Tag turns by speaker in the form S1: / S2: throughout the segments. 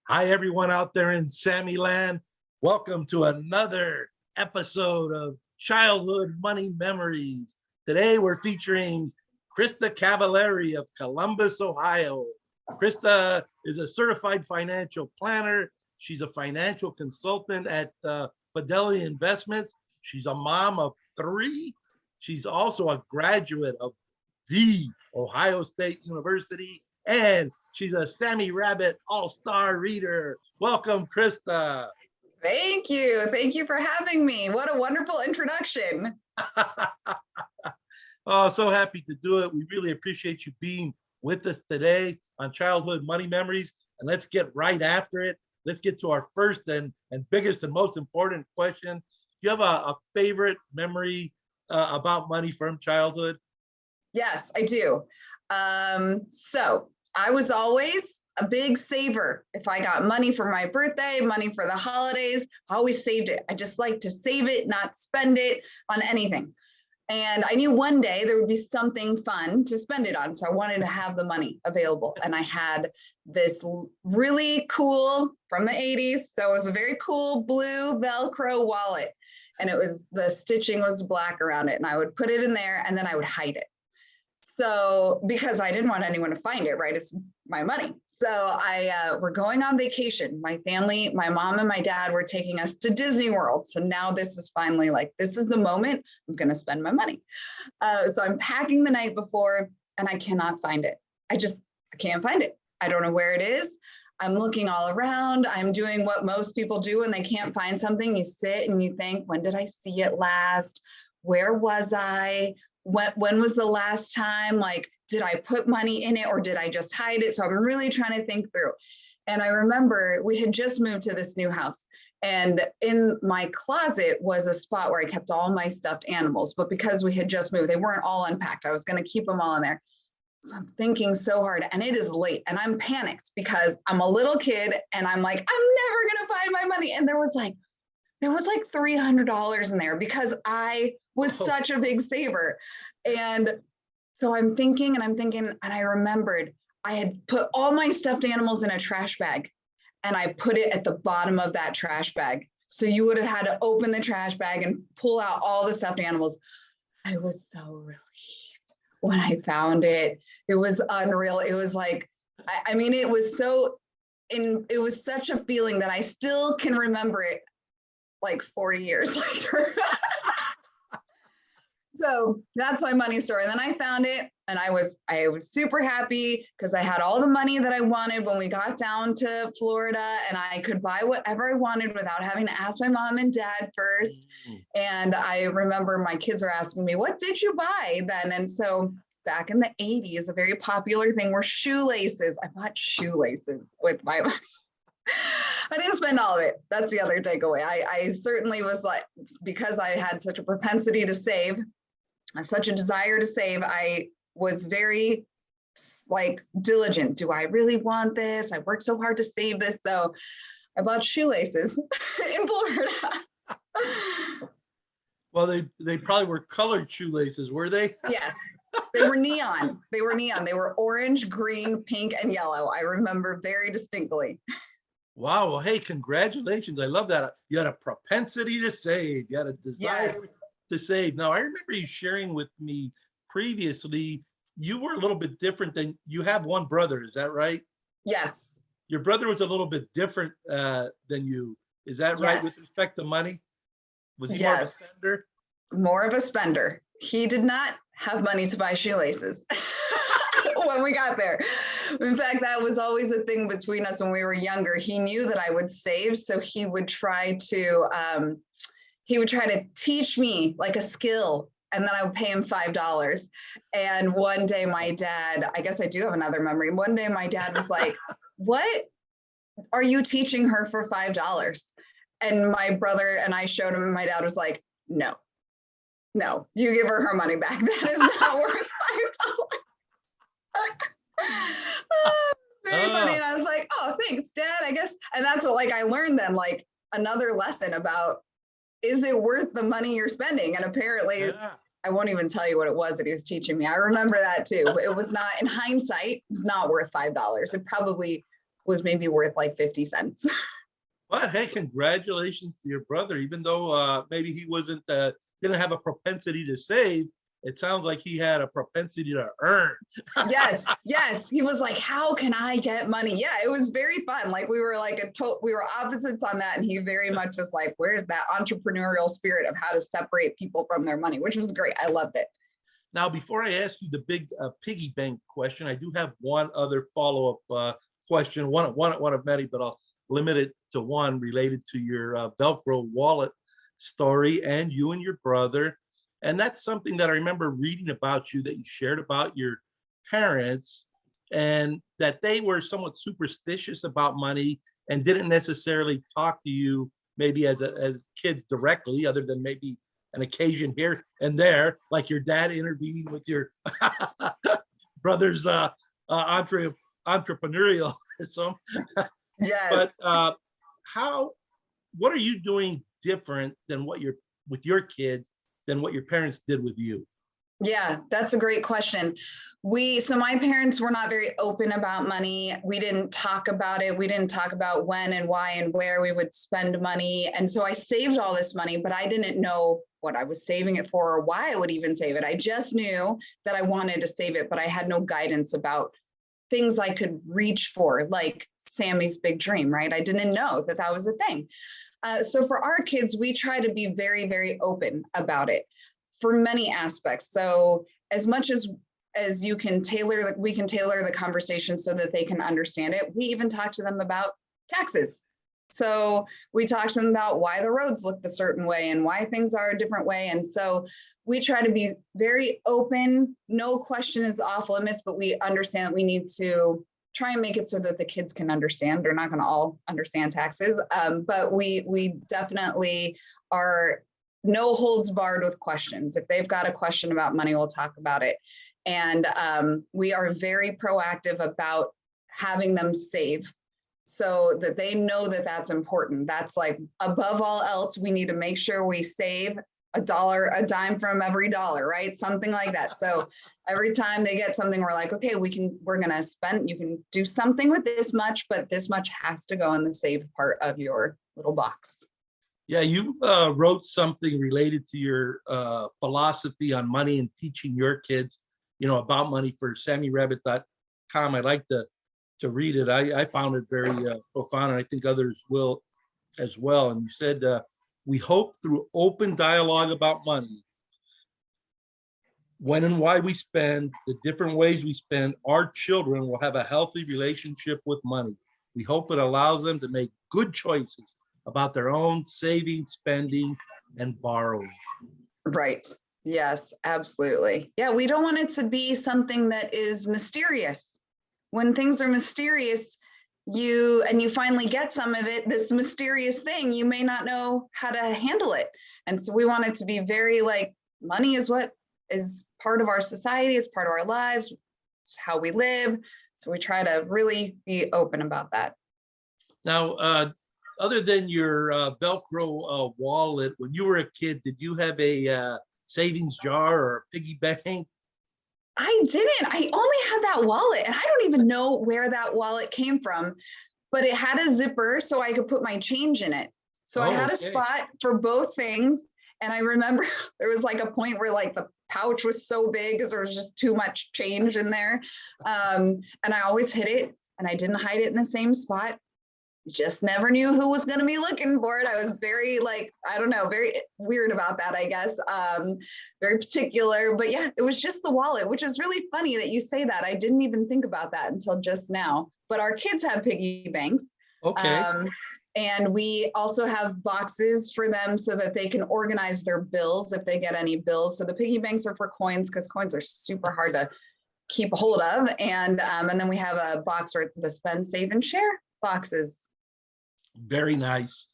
S1: Hi, everyone out there in Sammy Land. Welcome to another episode of Childhood Money Memories. Today, we're featuring Krista Cavalieri of Columbus, Ohio. Krista is a certified financial planner. She's a financial consultant at Fidelity Investments. She's a mom of 3. She's also a graduate of the Ohio State University, and she's a Sammy Rabbit all-star reader. Welcome, Krista.
S2: Thank you. Thank you for having me. What a wonderful introduction.
S1: Oh, so happy to do it. We really appreciate you being with us today on Childhood Money Memories. And let's get right after it. Let's get to our first and biggest and most important question. Do you have a favorite memory about money from childhood?
S2: Yes, I do. So I was always a big saver. If I got money for my birthday, money for the holidays, I always saved it. I just like to save it, not spend it on anything. And I knew one day there would be something fun to spend it on. So I wanted to have the money available. And I had this really cool, from the 80s. So it was a very cool blue Velcro wallet. And it was, the stitching was black around it. And I would put it in there and then I would hide it. So because I didn't want anyone to find it, right? It's my money. So we're going on vacation. My family, my mom and my dad were taking us to Disney World. So now this is finally like, this is the moment I'm going to spend my money. So I'm packing the night before and I cannot find it. I can't find it. I don't know where it is. I'm looking all around. I'm doing what most people do when they can't find something. You sit and you think, when did I see it last? Where was I? When was the last time? Like, did I put money in it or did I just hide it? So I'm really trying to think through. And I remember we had just moved to this new house. And in my closet was a spot where I kept all my stuffed animals. But because we had just moved, they weren't all unpacked. I was going to keep them all in there. So I'm thinking so hard and it is late and I'm panicked because I'm a little kid and I'm like, I'm never going to find my money. And there was like $300 in there because I was such a big saver. And so I'm thinking and I remembered I had put all my stuffed animals in a trash bag and I put it at the bottom of that trash bag. So you would have had to open the trash bag and pull out all the stuffed animals. I was so relieved when I found it. It was unreal. It was like, I mean, it was such a feeling that I still can remember it like 40 years later. So that's my money story. And then I found it and I was super happy because I had all the money that I wanted when we got down to Florida and I could buy whatever I wanted without having to ask my mom and dad first. And I remember my kids were asking me, what did you buy then? And so back in the 80s, a very popular thing were shoelaces. I bought shoelaces with my money. I didn't spend all of it. That's the other takeaway. I certainly was like, because I had such a propensity to save, such a desire to save, I was very like diligent. Do I really want this? I worked so hard to save this. So I bought shoelaces in Florida.
S1: Well, they probably were colored shoelaces, were they?
S2: Yes, they were neon. They were neon. They were orange, green, pink, and yellow. I remember very distinctly.
S1: Wow. Well, hey, congratulations. I love that. You had a propensity to save. You had a desire to save. Now, I remember you sharing with me previously, you were a little bit different than, you have one brother. Is that right?
S2: Yes.
S1: Your brother was a little bit different than you. Is that right with respect to money? Was he more of a spender?
S2: More of a spender. He did not have money to buy shoelaces. When we got there. In fact, that was always a thing between us when we were younger. He knew that I would save, so he would try to teach me like a skill, and then I would pay him $5. And one day my dad, I guess I do have another memory. One day my dad was like, what are you teaching her for $5? And my brother and I showed him, and my dad was like, no, you give her money back. That is not worth $5. It's very funny. And I was like, oh, thanks, Dad, I guess. And that's what, like, I learned then, like, another lesson about, is it worth the money you're spending? And apparently, I won't even tell you what it was that he was teaching me. I remember that too. It was not, in hindsight, it was not worth $5. It probably was maybe worth like 50 cents.
S1: But hey, congratulations to your brother. Even though maybe he didn't have a propensity to save, it sounds like he had a propensity to earn.
S2: Yes. He was like, how can I get money? Yeah, it was very fun. Like we were like we were opposites on that. And he very much was like, where's that entrepreneurial spirit of how to separate people from their money, which was great. I loved it.
S1: Now, before I ask you the big piggy bank question, I do have one other follow-up question, one of many, but I'll limit it to one related to your Velcro wallet story and you and your brother. And that's something that I remember reading about you, that you shared about your parents, and that they were somewhat superstitious about money and didn't necessarily talk to you maybe as kids directly, other than maybe an occasion here and there, like your dad intervening with your brother's entrepreneurialism.
S2: Yes.
S1: But what are you doing different than with your kids than what your parents did with you?
S2: Yeah, that's a great question. So my parents were not very open about money. We didn't talk about it. We didn't talk about when and why and where we would spend money. And so I saved all this money, but I didn't know what I was saving it for or why I would even save it. I just knew that I wanted to save it, but I had no guidance about things I could reach for, like Sammy's big dream, right? I didn't know that that was a thing. So for our kids, we try to be very, very open about it for many aspects. So as much as you can we can tailor the conversation so that they can understand it. We even talk to them about taxes. So we talk to them about why the roads look a certain way and why things are a different way. And so we try to be very open. No question is off limits, but we understand we need to try and make it so that the kids can understand. They're not going to all understand taxes, but we definitely are no holds barred with questions. If they've got a question about money, we'll talk about it. And we are very proactive about having them save so that they know that that's important. That's like above all else, we need to make sure we save a dime from every dollar, right? Something like that. So every time they get something, we're like, okay, we're going to spend, you can do something with this much, but this much has to go in the save part of your little box.
S1: Yeah, you wrote something related to your philosophy on money and teaching your kids, about money for SammyRabbit.com. I'd like to read it. I found it very profound, and I think others will as well. And you said, we hope through open dialogue about money, when and why we spend, the different ways we spend, our children will have a healthy relationship with money. We hope it allows them to make good choices about their own saving, spending, and borrowing. Right.
S2: Yes, absolutely. Yeah, we don't want it to be something that is mysterious. When things are mysterious, you finally get some of it, this mysterious thing, you may not know how to handle it. And so we want it to be very like, money is what is part of our society, it's part of our lives, it's how we live. So we try to really be open about that.
S1: Now, other than your Velcro wallet, when you were a kid, did you have a savings jar or a piggy bank?
S2: I didn't. I only had that wallet, and I don't even know where that wallet came from, but it had a zipper so I could put my change in it. So I had a spot for both things. And I remember there was like a point where like the pouch was so big because there was just too much change in there. And I always hid it, and I didn't hide it in the same spot. Just never knew who was going to be looking for it. I was very very weird about that, I guess. Very particular, but yeah, it was just the wallet, which is really funny that you say that. I didn't even think about that until just now, but our kids have piggy banks.
S1: Okay.
S2: And we also have boxes for them so that they can organize their bills if they get any bills. So the piggy banks are for coins because coins are super hard to keep a hold of. And then we have a box for the spend, save, and share boxes.
S1: Very nice.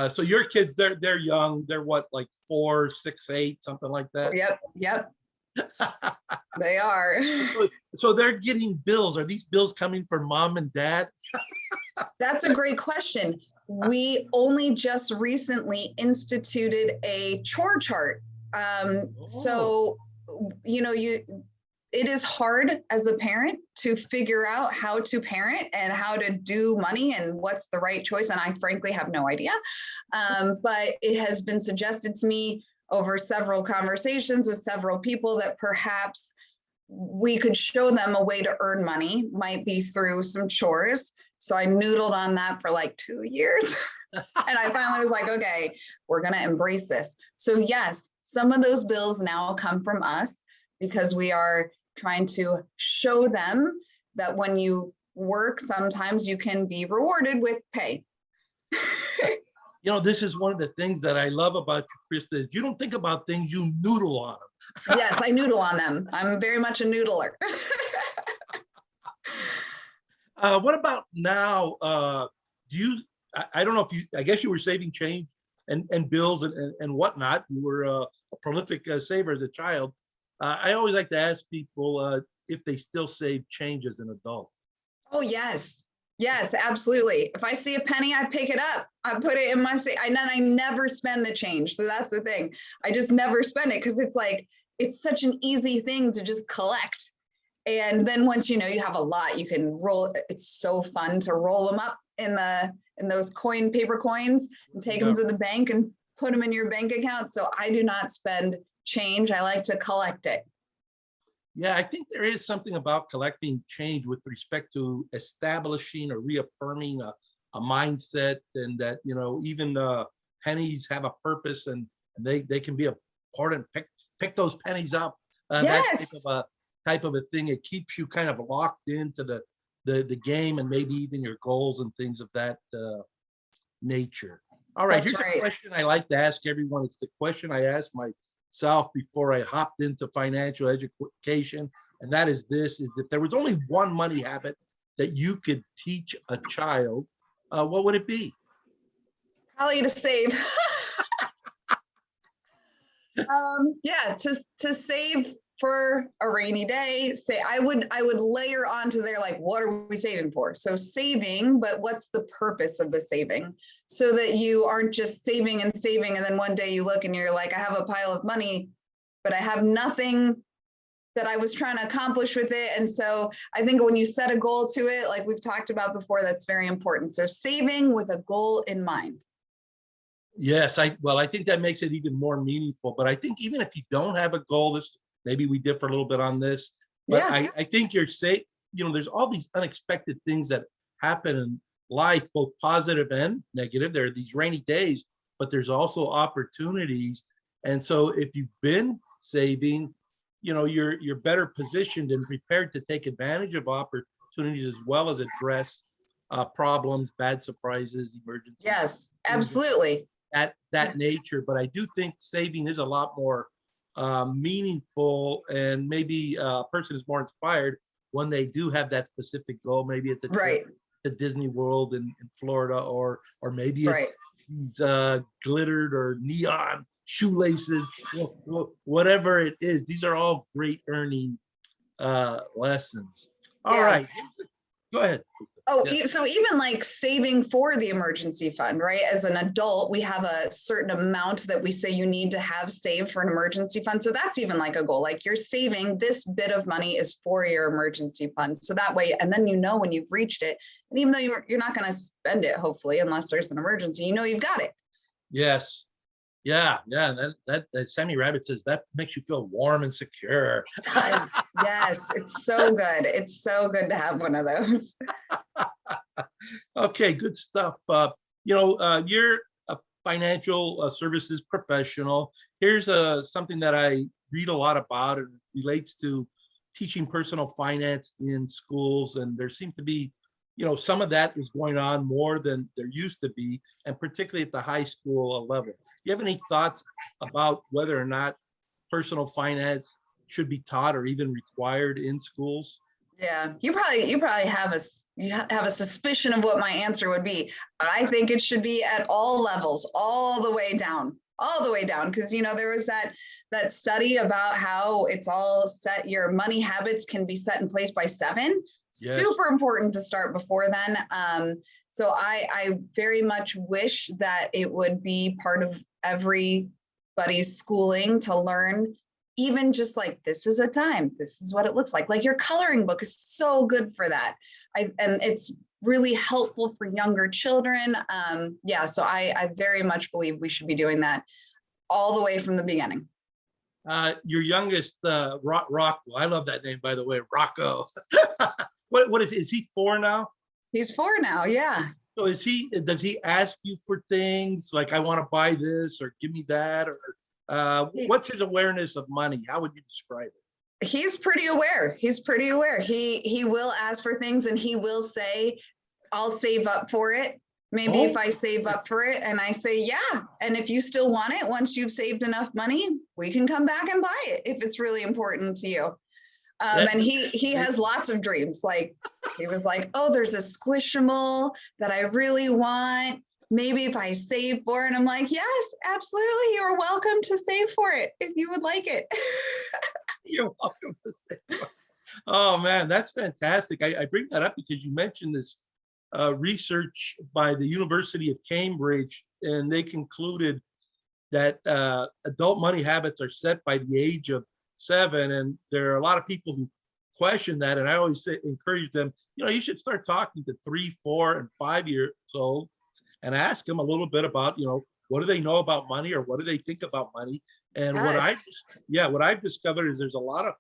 S1: So your kids, they're young. They're what, like 4, 6, 8, something like that?
S2: Yep. They are.
S1: So they're getting bills. Are these bills coming from mom and dad?
S2: That's a great question. We only just recently instituted a chore chart. So, it is hard as a parent to figure out how to parent and how to do money and what's the right choice. And I frankly have no idea. But it has been suggested to me over several conversations with several people that perhaps we could show them a way to earn money, might be through some chores. So I noodled on that for like 2 years. And I finally was like, okay, we're going to embrace this. So yes, some of those bills now come from us because we are trying to show them that when you work, sometimes you can be rewarded with pay.
S1: You know, this is one of the things that I love about you, Krista, is you don't think about things, you noodle on them.
S2: Yes, I noodle on them. I'm very much a noodler.
S1: What about now? Do you, I don't know if you, I guess you were saving change and bills and whatnot. You were a prolific saver as a child. I always like to ask people if they still save change as an adult.
S2: Oh, yes. Yes, absolutely. If I see a penny, I pick it up. I put it in my and then I never spend the change. So that's the thing. I just never spend it because it's like, it's such an easy thing to just collect. And then once you know you have a lot, you can roll. It's so fun to roll them up in those paper coins and take them to the bank and put them in your bank account. So I do not spend change. I like to collect it.
S1: Yeah, I think there is something about collecting change with respect to establishing or reaffirming a mindset, and that, you know, even pennies have a purpose, and they can be important. Pick those pennies up.
S2: Yes.
S1: That type of a thing. It keeps you kind of locked into the game and maybe even your goals and things of that nature. All right,
S2: That's
S1: here's
S2: right.
S1: a question I like to ask everyone. It's the question I asked myself before I hopped into financial education, and that is this: is if there was only one money habit that you could teach a child, what would it be?
S2: Probably to save. Yeah, to save for a rainy day. Say I would layer onto there, like, what are we saving for? So saving, but what's the purpose of the saving? So that you aren't just saving and saving, and then one day you look and you're like, I have a pile of money, but I have nothing that I was trying to accomplish with it. And so I think when you set a goal to it, like we've talked about before, that's very important. So saving with a goal in mind.
S1: Yes, I think that makes it even more meaningful. But I think even if you don't have a goal, this maybe we differ a little bit on this, but
S2: Yeah.
S1: I think you're safe. You know, there's all these unexpected things that happen in life, both positive and negative. There are these rainy days, but there's also opportunities. And so if you've been saving, you know, you're better positioned and prepared to take advantage of opportunities as well as address problems, bad surprises, emergencies.
S2: Yes, absolutely.
S1: That nature. But I do think saving is a lot more meaningful, and maybe a person is more inspired when they do have that specific goal. Maybe it's a trip
S2: Right.
S1: to Disney World in Florida, or maybe
S2: Right.
S1: it's these glittered or neon shoelaces, whatever it is. These are all great earning lessons. All
S2: Yeah.
S1: right, go ahead.
S2: Oh,
S1: Yes.
S2: so even like saving for the emergency fund, right? As an adult, we have a certain amount that we say you need to have saved for an emergency fund. So that's even like a goal, like you're saving this bit of money is for your emergency fund. So that way, and then you know when you've reached it, and even though you're not going to spend it, hopefully, unless there's an emergency, you know you've got it.
S1: Yes. Yeah. That Sammy Rabbit says that makes you feel warm and secure.
S2: It does. Yes, it's so good. It's so good to have one of those.
S1: Okay, good stuff. You're a financial services professional. Here's something that I read a lot about. It relates to teaching personal finance in schools, and there seems to be, some of that is going on more than there used to be, and particularly at the high school level. Do you have any thoughts about whether or not personal finance should be taught or even required in schools?
S2: Yeah, you probably have a suspicion of what my answer would be. I think it should be at all levels, all the way down, because there was that study about how it's all set. Your money habits can be set in place by 7.
S1: Yes.
S2: Super important to start before then. So I very much wish that it would be part of everybody's schooling to learn even just like, this is a time, this is what it looks like your coloring book is so good for that. And it's really helpful for younger children. Yeah, so I very much believe we should be doing that all the way from the beginning.
S1: Your youngest, Rocco, I love that name, by the way, Rocco. What is he 4 now?
S2: He's 4 now, yeah.
S1: So does he ask you for things like, I want to buy this or give me that, or what's his awareness of money? How would you describe it?
S2: He's pretty aware. He will ask for things, and he will say, I'll save up for it. Maybe if I save up for it, and I say, yeah. And if you still want it, once you've saved enough money, we can come back and buy it if it's really important to you. And he has lots of dreams. Like, he was like, oh, there's a Squishable that I really want. Maybe if I save for it. And I'm like, yes, absolutely. You're welcome to save for it if you would like it.
S1: You're welcome to save for it. Oh man, that's fantastic. I bring that up because you mentioned this research by the University of Cambridge, and they concluded that adult money habits are set by the age of 7, and there are a lot of people who question that, and I always encourage them, you should start talking to 3, 4, and 5-year olds and ask them a little bit about, what do they know about money, or what do they think about money. And what I've discovered is there's a lot of,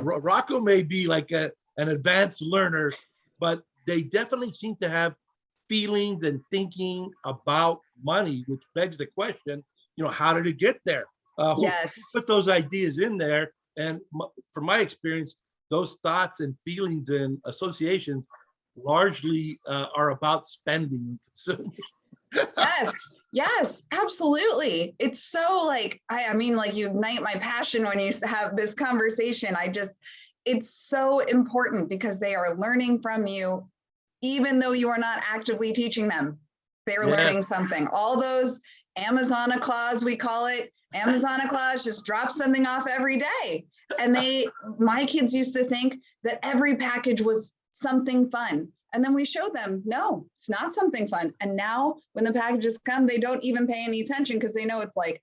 S1: Rocco may be like an advanced learner, but they definitely seem to have feelings and thinking about money, which begs the question, how did it get there?
S2: Yes.
S1: Who put those ideas in there? And from my experience, those thoughts and feelings and associations largely are about spending and consuming.
S2: Yes, absolutely. It's so like, I mean, like, you ignite my passion when you have this conversation. It's so important because they are learning from you, even though you are not actively teaching them. They're learning something. All those Amazon clause, we call it, Amazon clause, just drop something off every day. And my kids used to think that every package was something fun. And then we showed them, no, it's not something fun. And now when the packages come, they don't even pay any attention because they know it's like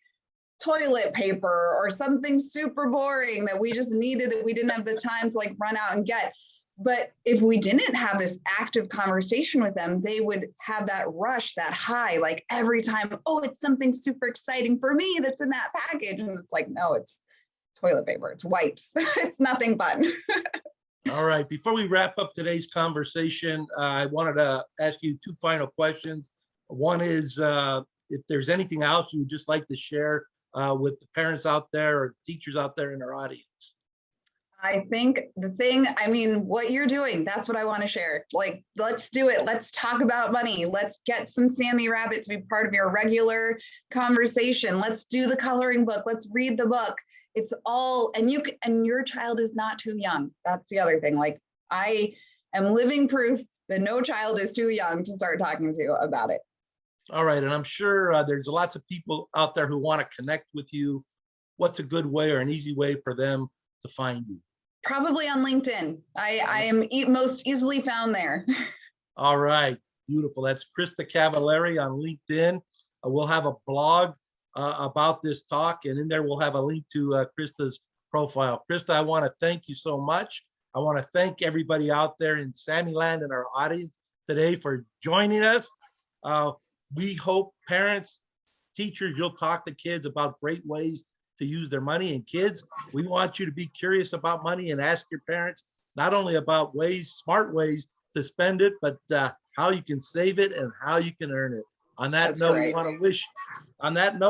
S2: toilet paper or something super boring that we just needed, that we didn't have the time to like run out and get. But if we didn't have this active conversation with them, they would have that rush, that high, like every time, oh, it's something super exciting for me that's in that package. And it's like, no, it's toilet paper, it's wipes. It's nothing fun.
S1: All right, before we wrap up today's conversation, I wanted to ask you 2 final questions. One is, if there's anything else you would just like to share with the parents out there or teachers out there in our audience.
S2: I think what you're doing, that's what I want to share. Like, let's do it. Let's talk about money. Let's get some Sammy Rabbit to be part of your regular conversation. Let's do the coloring book. Let's read the book. It's all, and your child is not too young. That's the other thing. Like, I am living proof that no child is too young to start talking to about it.
S1: All right. And I'm sure there's lots of people out there who want to connect with you. What's a good way or an easy way for them to find you?
S2: Probably on LinkedIn. I am most easily found there.
S1: All right. Beautiful. That's Krista Cavalieri on LinkedIn. We'll have a blog about this talk, and in there we'll have a link to Krista's profile. Krista, I want to thank you so much. I want to thank everybody out there in Sammyland and our audience today for joining us. We hope parents, teachers, you'll talk to kids about great ways to use their money. And kids, we want you to be curious about money and ask your parents not only about smart ways to spend it, but how you can save it and how you can earn it. On that note,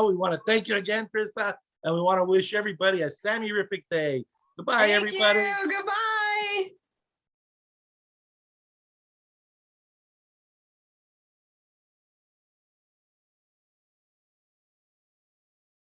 S1: we want to thank you again, Krista, and we want to wish everybody a Sammy-rific day. Goodbye, everybody.
S2: Thank you. Goodbye.